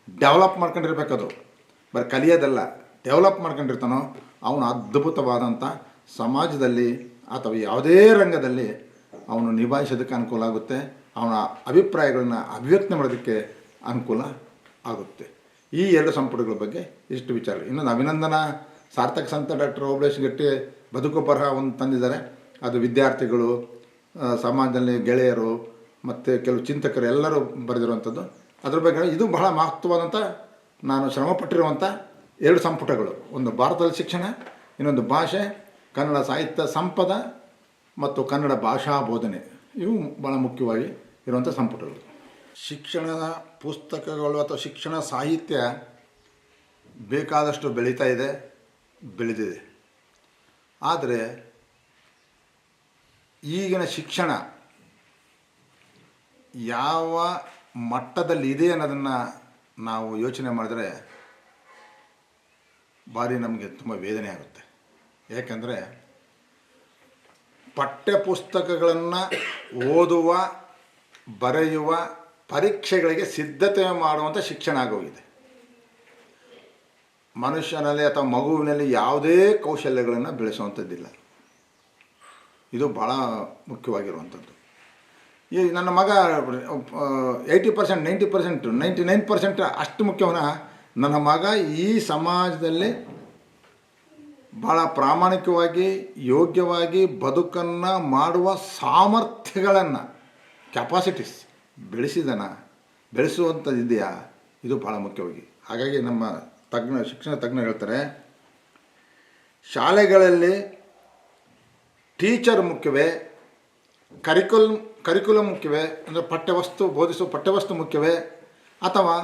ಡೆವಲಪ್ ಮಾಡ್ಕೊಂಡಿರ್ಬೇಕದು, ಬರೀ ಕಲಿಯೋದಲ್ಲ, ಡೆವಲಪ್ ಮಾಡ್ಕೊಂಡಿರ್ತಾನೋ ಅವನು ಅದ್ಭುತವಾದಂಥ ಸಮಾಜದಲ್ಲಿ ಅಥವಾ ಯಾವುದೇ ರಂಗದಲ್ಲಿ ಅವನು ನಿಭಾಯಿಸೋದಕ್ಕೆ ಅನುಕೂಲ ಆಗುತ್ತೆ. ಅವನ ಅಭಿಪ್ರಾಯಗಳನ್ನು ಅಭಿವ್ಯಕ್ತಿ ಮಾಡೋದಕ್ಕೆ ಅನುಕೂಲ ಆಗುತ್ತೆ. ಈ 2 ಸಂಪುಟಗಳ ಬಗ್ಗೆ ಇಷ್ಟು ವಿಚಾರ. ಇನ್ನೊಂದು ಅಭಿನಂದನಾ ಸಾರ್ಥಕ ಸಂತ ಡಾಕ್ಟರ್ ಓಬಳೇಶ್ ಗಟ್ಟಿ ಬದುಕು ಬರಹ ಒಂದು ತಂದಿದ್ದಾರೆ. ಅದು ವಿದ್ಯಾರ್ಥಿಗಳು, ಸಮಾಜದಲ್ಲಿ ಗೆಳೆಯರು ಮತ್ತು ಕೆಲವು ಚಿಂತಕರು ಎಲ್ಲರೂ ಬರೆದಿರುವಂಥದ್ದು. ಅದ್ರ ಬಗ್ಗೆ ಇದು ಬಹಳ ಮಹತ್ವವಾದಂಥ, ನಾನು ಶ್ರಮಪಟ್ಟಿರುವಂಥ 2 ಸಂಪುಟಗಳು. ಒಂದು ಭಾರತದಲ್ಲಿ ಶಿಕ್ಷಣ, ಇನ್ನೊಂದು ಭಾಷೆ, ಕನ್ನಡ ಸಾಹಿತ್ಯ ಸಂಪದ ಮತ್ತು ಕನ್ನಡ ಭಾಷಾ ಬೋಧನೆ. ಇವು ಭಾಳ ಮುಖ್ಯವಾಗಿ ಇರುವಂಥ ಸಂಪುಟಗಳು. ಶಿಕ್ಷಣದ ಪುಸ್ತಕಗಳು ಅಥವಾ ಶಿಕ್ಷಣ ಸಾಹಿತ್ಯ ಬೇಕಾದಷ್ಟು ಬೆಳೀತಾ ಇದೆ, ಬೆಳೆದಿದೆ. ಆದರೆ ಈಗಿನ ಶಿಕ್ಷಣ ಯಾವ ಮಟ್ಟದಲ್ಲಿ ಇದೆ ಅನ್ನೋದನ್ನು ನಾವು ಯೋಚನೆ ಮಾಡಿದ್ರೆ ಭಾರಿ ನಮಗೆ ತುಂಬ ವೇದನೆ ಆಗುತ್ತೆ. ಏಕೆಂದರೆ ಪಠ್ಯಪುಸ್ತಕಗಳನ್ನು ಓದುವ, ಬರೆಯುವ, ಪರೀಕ್ಷೆಗಳಿಗೆ ಸಿದ್ಧತೆ ಮಾಡುವಂಥ ಶಿಕ್ಷಣ ಆಗೋಗಿದೆ. ಮನುಷ್ಯನಲ್ಲಿ ಅಥವಾ ಮಗುವಿನಲ್ಲಿ ಯಾವುದೇ ಕೌಶಲ್ಯಗಳನ್ನು ಬೆಳೆಸುವಂಥದ್ದಿಲ್ಲ. ಇದು ಭಾಳ ಮುಖ್ಯವಾಗಿರುವಂಥದ್ದು. ಈ ನನ್ನ ಮಗ 80%, 90%, 99% ಅಷ್ಟು ಮುಖ್ಯವನ ನನ್ನ ಮಗ ಈ ಸಮಾಜದಲ್ಲಿ ಭಾಳ ಪ್ರಾಮಾಣಿಕವಾಗಿ, ಯೋಗ್ಯವಾಗಿ ಬದುಕನ್ನು ಮಾಡುವ ಸಾಮರ್ಥ್ಯಗಳನ್ನು, ಕೆಪಾಸಿಟೀಸ್ ಬೆಳೆಸುವಂಥದ್ದಿದೆಯಾ, ಇದು ಭಾಳ ಮುಖ್ಯವಾಗಿ. ಹಾಗಾಗಿ ನಮ್ಮ ಶಿಕ್ಷಣ ತಜ್ಞರು ಹೇಳ್ತಾರೆ, ಶಾಲೆಗಳಲ್ಲಿ ಟೀಚರ್ ಮುಖ್ಯವೇ, ಕರಿಕ್ಯುಲಮ್ ಮುಖ್ಯವೇ, ಅಂದರೆ ಪಠ್ಯವಸ್ತು ಮುಖ್ಯವೇ, ಅಥವಾ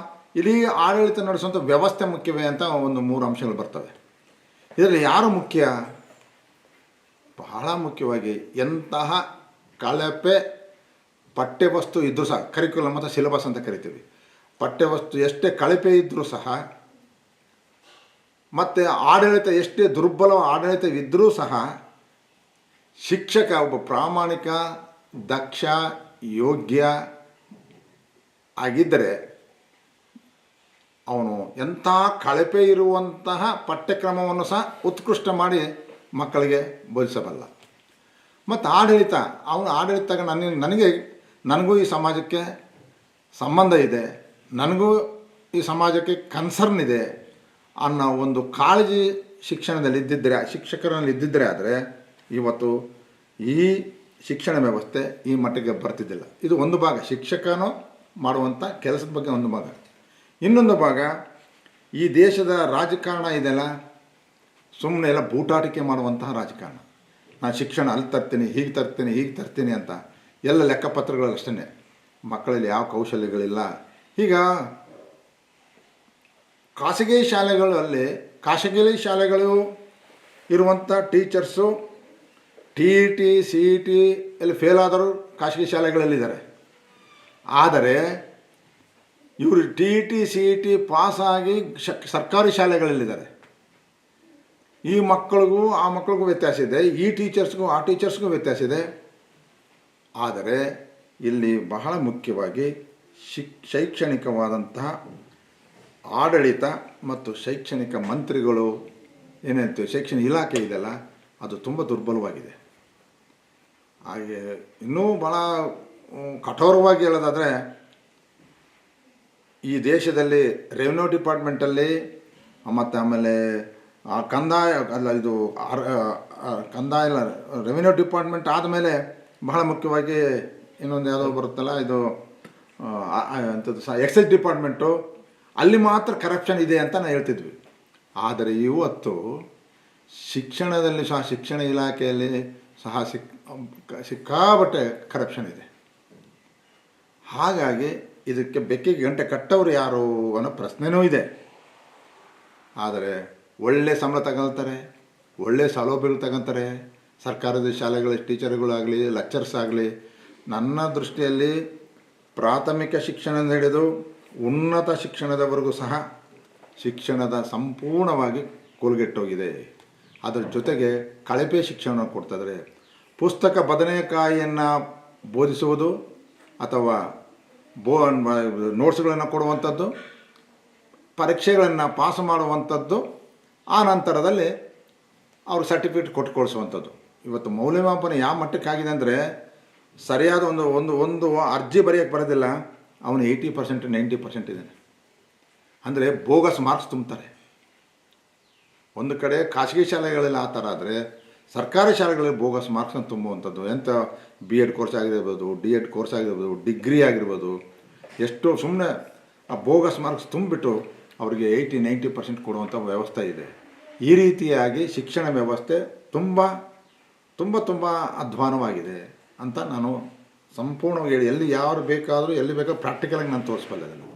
ಇಡೀ ಆಡಳಿತ ನಡೆಸುವಂಥ ವ್ಯವಸ್ಥೆ ಮುಖ್ಯವೇ ಅಂತ ಒಂದು 3 ಅಂಶಗಳು ಬರ್ತವೆ. ಇದರಲ್ಲಿ ಯಾರು ಮುಖ್ಯ? ಬಹಳ ಮುಖ್ಯವಾಗಿ ಎಂತಹ ಕಳಪೆ ಪಠ್ಯವಸ್ತು ಇದ್ದರೂ ಸಹ, ಕರಿಕ್ಯುಲಮ್ ಮತ್ತು ಸಿಲೆಬಸ್ ಅಂತ ಕರಿತೀವಿ, ಪಠ್ಯವಸ್ತು ಎಷ್ಟೇ ಕಳಪೆ ಇದ್ದರೂ ಸಹ, ಮತ್ತು ಆಡಳಿತ ಎಷ್ಟೇ ದುರ್ಬಲ ಆಡಳಿತವಿದ್ದರೂ ಸಹ, ಶಿಕ್ಷಕ ಒಬ್ಬ ಪ್ರಾಮಾಣಿಕ, ದಕ್ಷ, ಯೋಗ್ಯ ಆಗಿದ್ದರೆ ಅವನು ಎಂಥ ಕಳಪೆ ಇರುವಂತಹ ಪಠ್ಯಕ್ರಮವನ್ನು ಸಹ ಉತ್ಕೃಷ್ಟ ಮಾಡಿ ಮಕ್ಕಳಿಗೆ ಬೋಧಿಸಬಲ್ಲ. ಮತ್ತು ಅವನು ಆಡಳಿತ ನನಗೂ ಈ ಸಮಾಜಕ್ಕೆ ಸಂಬಂಧ ಇದೆ, ನನಗೂ ಈ ಸಮಾಜಕ್ಕೆ ಕನ್ಸರ್ನ್ ಇದೆ ಅನ್ನೋ ಒಂದು ಕಾಳಜಿ ಶಿಕ್ಷಕರಲ್ಲಿ ಇದ್ದಿದ್ದರೆ ಆದರೆ ಇವತ್ತು ಈ ಶಿಕ್ಷಣ ವ್ಯವಸ್ಥೆ ಈ ಮಟ್ಟಿಗೆ ಬರ್ತಿದ್ದಿಲ್ಲ. ಇದು ಒಂದು ಭಾಗ, ಶಿಕ್ಷಕನು ಮಾಡುವಂಥ ಕೆಲಸದ ಬಗ್ಗೆ ಒಂದು ಭಾಗ. ಇನ್ನೊಂದು ಭಾಗ, ಈ ದೇಶದ ರಾಜಕಾರಣ ಇದೆಲ್ಲ ಸುಮ್ಮನೆ ಎಲ್ಲ ಬೂಟಾಟಿಕೆ ಮಾಡುವಂತಹ ರಾಜಕಾರಣ. ನಾನು ಶಿಕ್ಷಣ ಅಲ್ಲಿ ತರ್ತೀನಿ, ಹೀಗೆ ತರ್ತೀನಿ ಅಂತ ಎಲ್ಲ ಲೆಕ್ಕಪತ್ರಗಳಷ್ಟೇ. ಮಕ್ಕಳಲ್ಲಿ ಯಾವ ಕೌಶಲ್ಯಗಳಿಲ್ಲ. ಈಗ ಖಾಸಗಿ ಶಾಲೆಗಳು ಇರುವಂಥ ಟೀಚರ್ಸು TET CET ಎಲ್ಲ ಫೇಲ್ ಆದರೂ ಖಾಸಗಿ ಶಾಲೆಗಳಲ್ಲಿದ್ದಾರೆ. ಆದರೆ ಇವರು TET CET ಪಾಸಾಗಿ ಸರ್ಕಾರಿ ಶಾಲೆಗಳಲ್ಲಿದ್ದಾರೆ. ಈ ಮಕ್ಕಳಿಗೂ ಆ ಮಕ್ಕಳಿಗೂ ವ್ಯತ್ಯಾಸ ಇದೆ, ಈ ಟೀಚರ್ಸ್ಗೂ ಆ ಟೀಚರ್ಸ್ಗೂ ವ್ಯತ್ಯಾಸ ಇದೆ. ಆದರೆ ಇಲ್ಲಿ ಬಹಳ ಮುಖ್ಯವಾಗಿ ಶೈಕ್ಷಣಿಕವಾದಂತಹ ಆಡಳಿತ ಮತ್ತು ಶೈಕ್ಷಣಿಕ ಮಂತ್ರಿಗಳು ಏನಂತೀವಿ, ಶೈಕ್ಷಣಿಕ ಇಲಾಖೆ ಇದೆಯಲ್ಲ, ಅದು ತುಂಬ ದುರ್ಬಲವಾಗಿದೆ. ಹಾಗೆ ಇನ್ನೂ ಭಾಳ ಕಠೋರವಾಗಿ ಹೇಳೋದಾದರೆ, ಈ ದೇಶದಲ್ಲಿ ರೆವಿನ್ಯೂ ಡಿಪಾರ್ಟ್ಮೆಂಟಲ್ಲಿ ಮತ್ತು ಆಮೇಲೆ ಕಂದಾಯ ಅಲ್ಲ ಇದು ಕಂದಾಯ ಇಲ್ಲ, ರೆವಿನ್ಯೂ ಡಿಪಾರ್ಟ್ಮೆಂಟ್ ಆದಮೇಲೆ ಬಹಳ ಮುಖ್ಯವಾಗಿ ಇನ್ನೊಂದು ಯಾವುದೋ ಬರುತ್ತಲ್ಲ ಇದು ಅಂಥದ್ದು ಎಕ್ಸೈಸ್ ಡಿಪಾರ್ಟ್ಮೆಂಟು, ಅಲ್ಲಿ ಮಾತ್ರ ಕರಪ್ಷನ್ ಇದೆ ಅಂತ ನಾವು ಹೇಳ್ತಿದ್ವಿ. ಆದರೆ ಇವತ್ತು ಶಿಕ್ಷಣದಲ್ಲಿ ಸಹ, ಶಿಕ್ಷಣ ಇಲಾಖೆಯಲ್ಲಿ ಸಹ ಸಿಕ್ಕಾಬಟ್ಟೆ ಕರಪ್ಷನ್ ಇದೆ. ಹಾಗಾಗಿ ಇದಕ್ಕೆ ಬೆಕ್ಕಿಗೆ ಗಂಟೆ ಕಟ್ಟೋರು ಯಾರು ಅನ್ನೋ ಪ್ರಶ್ನೆನೂ ಇದೆ. ಆದರೆ ಒಳ್ಳೆ ಸಂಬಳ ತಗೊಳ್ತಾರೆ, ಒಳ್ಳೆ ಸೌಲಭ್ಯಗಳು ತಗೊಳ್ತಾರೆ. ಸರ್ಕಾರದ ಶಾಲೆಗಳ ಟೀಚರ್ಗಳಾಗಲಿ, ಲೆಕ್ಚರ್ಸ್ ಆಗಲಿ, ನನ್ನ ದೃಷ್ಟಿಯಲ್ಲಿ ಪ್ರಾಥಮಿಕ ಶಿಕ್ಷಣದಿಂದ ಹಿಡಿದು ಉನ್ನತ ಶಿಕ್ಷಣದವರೆಗೂ ಸಹ ಶಿಕ್ಷಣದ ಸಂಪೂರ್ಣವಾಗಿ ಕೋಲ್ಗೆಟ್ಟೋಗಿದೆ. ಅದರ ಜೊತೆಗೆ ಕಳಪೆ ಶಿಕ್ಷಣ ಕೊಡ್ತಾಯಿದ್ದಾರೆ. ಪುಸ್ತಕ ಬದನೆಕಾಯಿಯನ್ನು ಬೋಧಿಸುವುದು ಅಥವಾ ನೋಟ್ಸ್ಗಳನ್ನು ಕೊಡುವಂಥದ್ದು, ಪರೀಕ್ಷೆಗಳನ್ನು ಪಾಸ್ ಮಾಡುವಂಥದ್ದು, ಆ ನಂತರದಲ್ಲಿ ಅವರು ಸರ್ಟಿಫಿಕೇಟ್ ಕೊಟ್ಟು ಕಳಿಸುವಂಥದ್ದು. ಇವತ್ತು ಮೌಲ್ಯಮಾಪನ ಯಾವ ಮಟ್ಟಕ್ಕಾಗಿದೆ ಅಂದರೆ, ಸರಿಯಾದ ಒಂದು ಅರ್ಜಿ ಬರೆಯೋಕ್ಕೆ ಬರೋದಿಲ್ಲ, ಅವನು 80% 90% ಇದ್ದಾನೆ. ಅಂದರೆ ಬೋಗಸ್ ಮಾರ್ಕ್ಸ್ ತುಂಬ್ತಾರೆ. ಒಂದು ಕಡೆ ಖಾಸಗಿ ಶಾಲೆಗಳಲ್ಲಿ ಆ ಥರ ಆದರೆ, ಸರ್ಕಾರಿ ಶಾಲೆಗಳಲ್ಲಿ ಬೋಗಸ್ ಮಾರ್ಕ್ಸನ್ನು ತುಂಬುವಂಥದ್ದು. ಎಂಥ BEd ಕೋರ್ಸ್ ಆಗಿರ್ಬೋದು, D.Ed ಕೋರ್ಸ್ ಆಗಿರ್ಬೋದು, ಡಿಗ್ರಿ ಆಗಿರ್ಬೋದು, ಎಷ್ಟೋ ಸುಮ್ಮನೆ ಆ ಬೋಗಸ್ ಮಾರ್ಕ್ಸ್ ತುಂಬಿಬಿಟ್ಟು ಅವರಿಗೆ 80-90% ಕೊಡುವಂಥ ವ್ಯವಸ್ಥೆ ಇದೆ. ಈ ರೀತಿಯಾಗಿ ಶಿಕ್ಷಣ ವ್ಯವಸ್ಥೆ ತುಂಬ ತುಂಬ ತುಂಬ ಅಧ್ವಾನವಾಗಿದೆ ಅಂತ ನಾನು ಸಂಪೂರ್ಣವಾಗಿ ಹೇಳಿ, ಎಲ್ಲಿ ಯಾರು ಬೇಕಾದರೂ ಎಲ್ಲಿ ಬೇಕಾದ್ರೂ ಪ್ರಾಕ್ಟಿಕಲಾಗಿ ನಾನು ತೋರಿಸ್ಬಲ್ಲೆ. ಅದನ್ನು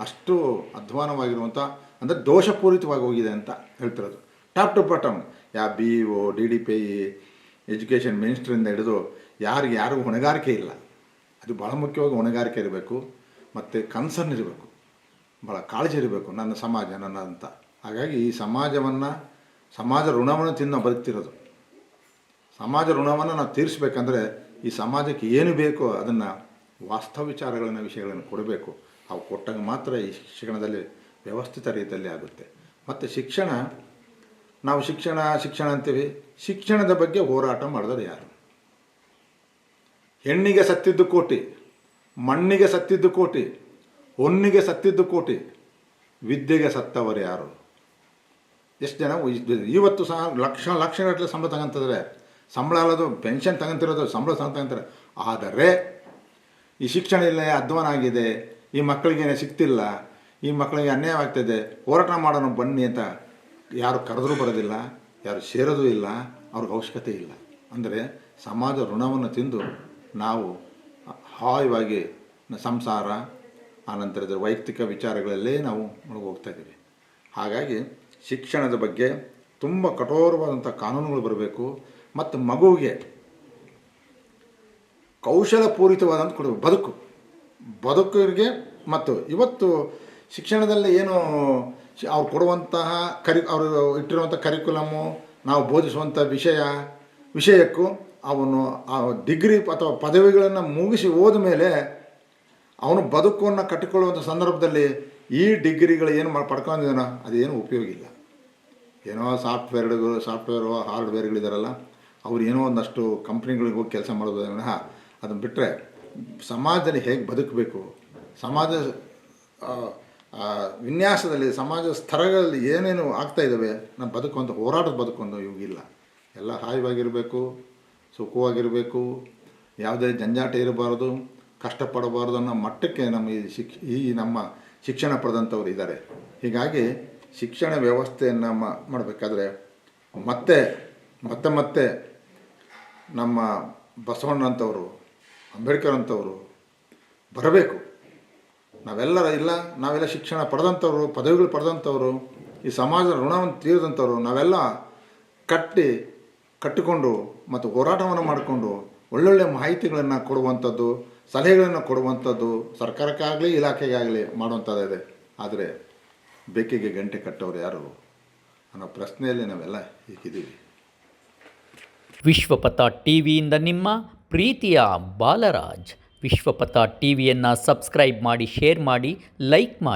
ಅಷ್ಟು ಅಧ್ವಾನವಾಗಿರುವಂಥ, ಅಂದರೆ ದೋಷಪೂರಿತವಾಗಿ ಹೋಗಿದೆ ಅಂತ ಹೇಳ್ತಿರೋದು. Top to bottom BEO, DDPI, education ಮಿನಿಸ್ಟ್ರಿಂದ ಹಿಡಿದು ಯಾರಿಗೂ ಹೊಣೆಗಾರಿಕೆ ಇಲ್ಲ. ಅದು ಭಾಳ ಮುಖ್ಯವಾಗಿ ಹೊಣೆಗಾರಿಕೆ ಇರಬೇಕು, ಮತ್ತು ಕನ್ಸರ್ನ್ ಇರಬೇಕು, ಭಾಳ ಕಾಳಜಿ ಇರಬೇಕು. ನನ್ನ ಸಮಾಜ ನನ್ನ ಅಂತ. ಹಾಗಾಗಿ ಈ ಸಮಾಜ ಋಣವನ್ನು ತಿನ್ನೋ ಬದುಕ್ತಿರೋದು. ಸಮಾಜ ಋಣವನ್ನು ನಾವು ತೀರಿಸ್ಬೇಕಂದ್ರೆ ಈ ಸಮಾಜಕ್ಕೆ ಏನು ಬೇಕೋ ಅದನ್ನು ವಾಸ್ತವ ವಿಷಯಗಳನ್ನು ಕೊಡಬೇಕು. ಅವು ಕೊಟ್ಟಾಗ ಮಾತ್ರ ಈ ಶಿಕ್ಷಣದಲ್ಲಿ ವ್ಯವಸ್ಥಿತ ರೀತಿಯಲ್ಲಿ ಆಗುತ್ತೆ. ಮತ್ತು ನಾವು ಶಿಕ್ಷಣ ಅಂತೀವಿ. ಶಿಕ್ಷಣದ ಬಗ್ಗೆ ಹೋರಾಟ ಮಾಡಿದವರು ಯಾರು? ಹೆಣ್ಣಿಗೆ ಸತ್ತಿದ್ದು ಕೋಟಿ, ಮಣ್ಣಿಗೆ ಸತ್ತಿದ್ದು ಕೋಟಿ, ಹೊನ್ನಿಗೆ ಸತ್ತಿದ್ದು ಕೋಟಿ, ವಿದ್ಯೆಗೆ ಸತ್ತವರು ಯಾರು? ಎಷ್ಟು ಜನ ಇವತ್ತು ಸಹ ಲಕ್ಷಗಟ್ಟಲೆ ಸಂಬಳ ತಗೊಂತಿದ್ದಾರೆ. ಸಂಬಳ ಅಲ್ಲದು, ಪೆನ್ಷನ್ ತಗೊಂತಿರೋದು, ಸಂಬಳ ಸಹ ತಗೊಂತಾರೆ. ಆದರೆ ಈ ಶಿಕ್ಷಣ ಇಲ್ಲ, ಅಧ್ವಾನ ಆಗಿದೆ, ಈ ಮಕ್ಕಳಿಗೇನೆ ಸಿಗ್ತಿಲ್ಲ, ಈ ಮಕ್ಕಳಿಗೆ ಅನ್ಯಾಯವಾಗ್ತಿದೆ, ಹೋರಾಟ ಮಾಡೋಣ ಬನ್ನಿ ಅಂತ ಯಾರು ಕರೆದ್ರೂ ಬರೋದಿಲ್ಲ, ಯಾರು ಸೇರೋದು ಇಲ್ಲ, ಅವ್ರಿಗೆ ಅವಶ್ಯಕತೆ ಇಲ್ಲ. ಅಂದರೆ ಸಮಾಜ ಋಣವನ್ನು ತಿಂದು ನಾವು ಹಾಯವಾಗಿ ಸಂಸಾರ, ಆನಂತರದ ವೈಯಕ್ತಿಕ ವಿಚಾರಗಳಲ್ಲೇ ನಾವು ಹೋಗ್ತಾಯಿದ್ದೀವಿ. ಹಾಗಾಗಿ ಶಿಕ್ಷಣದ ಬಗ್ಗೆ ತುಂಬ ಕಠೋರವಾದಂಥ ಕಾನೂನುಗಳು ಬರಬೇಕು. ಮತ್ತು ಮಗುವಿಗೆ ಕೌಶಲಪೂರಿತವಾದಂಥ ಕೊಡಬೇಕು ಬದುಕಿಗೆ. ಮತ್ತು ಇವತ್ತು ಶಿಕ್ಷಣದಲ್ಲಿ ಏನು ಅವ್ರು ಕೊಡುವಂತಹ ಅವರು ಇಟ್ಟಿರುವಂಥ ಕರಿಕ್ಯುಲಮ್ಮು, ನಾವು ಬೋಧಿಸುವಂಥ ವಿಷಯಕ್ಕೂ ಅವನು ಆ ಡಿಗ್ರಿ ಅಥವಾ ಪದವಿಗಳನ್ನು ಮುಗಿಸಿ ಹೋದ ಮೇಲೆ ಅವನು ಬದುಕನ್ನು ಕಟ್ಟಿಕೊಳ್ಳುವಂಥ ಸಂದರ್ಭದಲ್ಲಿ ಈ ಡಿಗ್ರಿಗಳು ಏನು ಪಡ್ಕೊಂಡಿದ್ದಾನೋ ಅದೇನು ಉಪಯೋಗ ಇಲ್ಲ. ಏನೋ ಸಾಫ್ಟ್ವೇರು ಹಾರ್ಡ್ವೇರ್ಗಳಿದಾರಲ್ಲ, ಅವ್ರು ಏನೋ ಒಂದಷ್ಟು ಕಂಪ್ನಿಗಳಿಗೆ ಹೋಗಿ ಕೆಲಸ ಮಾಡೋದು ವಿನಃ ಅದನ್ನು ಬಿಟ್ಟರೆ ಸಮಾಜದಲ್ಲಿ ಹೇಗೆ ಬದುಕಬೇಕು, ಸಮಾಜ ವಿನ್ಯಾಸದಲ್ಲಿ, ಸಮಾಜ ಸ್ತರಗಳಲ್ಲಿ ಏನೇನು ಆಗ್ತಾಯಿದ್ದಾವೆ, ನಮ್ಮ ಬದುಕುವಂಥ ಹೋರಾಟದ ಬದುಕೊಂದು ಇವಾಗಿಲ್ಲ. ಎಲ್ಲ ಹಾಯವಾಗಿರಬೇಕು, ಸುಖವಾಗಿರಬೇಕು, ಯಾವುದೇ ಜಂಜಾಟ ಇರಬಾರ್ದು, ಕಷ್ಟಪಡಬಾರ್ದು ಅನ್ನೋ ಮಟ್ಟಕ್ಕೆ ನಮ್ಮ ಶಿಕ್ಷಣ ಪಡೆದಂಥವ್ರು ಇದ್ದಾರೆ. ಹೀಗಾಗಿ ಶಿಕ್ಷಣ ವ್ಯವಸ್ಥೆಯನ್ನು ಮಾಡಬೇಕಾದ್ರೆ ಮತ್ತೆ ನಮ್ಮ ಬಸವಣ್ಣನಂಥವರು, ಅಂಬೇಡ್ಕರ್ ಅಂಥವರು ಬರಬೇಕು. ನಾವೆಲ್ಲ ಶಿಕ್ಷಣ ಪಡೆದಂಥವ್ರು, ಪದವಿಗಳು ಪಡೆದಂಥವ್ರು, ಈ ಸಮಾಜದ ಋಣವನ್ನು ತೀರಿದಂಥವ್ರು ನಾವೆಲ್ಲ ಕಟ್ಟಿಕೊಂಡು ಮತ್ತು ಹೋರಾಟವನ್ನು ಮಾಡಿಕೊಂಡು ಒಳ್ಳೊಳ್ಳೆ ಮಾಹಿತಿಗಳನ್ನು ಕೊಡುವಂಥದ್ದು, ಸಲಹೆಗಳನ್ನು ಕೊಡುವಂಥದ್ದು ಸರ್ಕಾರಕ್ಕಾಗಲಿ ಇಲಾಖೆಗಾಗಲಿ ಮಾಡುವಂಥದ್ದಿದೆ. ಆದರೆ ಬೆಕ್ಕಿಗೆ ಗಂಟೆ ಕಟ್ಟೋರು ಯಾರು ಅನ್ನೋ ಪ್ರಶ್ನೆಯಲ್ಲಿ ನಾವೆಲ್ಲ ಹೀಗಿದ್ದೀವಿ.
ವಿಶ್ವಪಥ ಟಿವಿಯಿಂದ ನಿಮ್ಮ ಪ್ರೀತಿಯ ಬಾಲರಾಜ್. ವಿಶ್ವಪಥ ಟಿವಿಯನ್ನು ಸಬ್ಸ್ಕ್ರೈಬ್ ಮಾಡಿ, ಶೇರ್ ಮಾಡಿ, ಲೈಕ್ ಮಾಡಿ.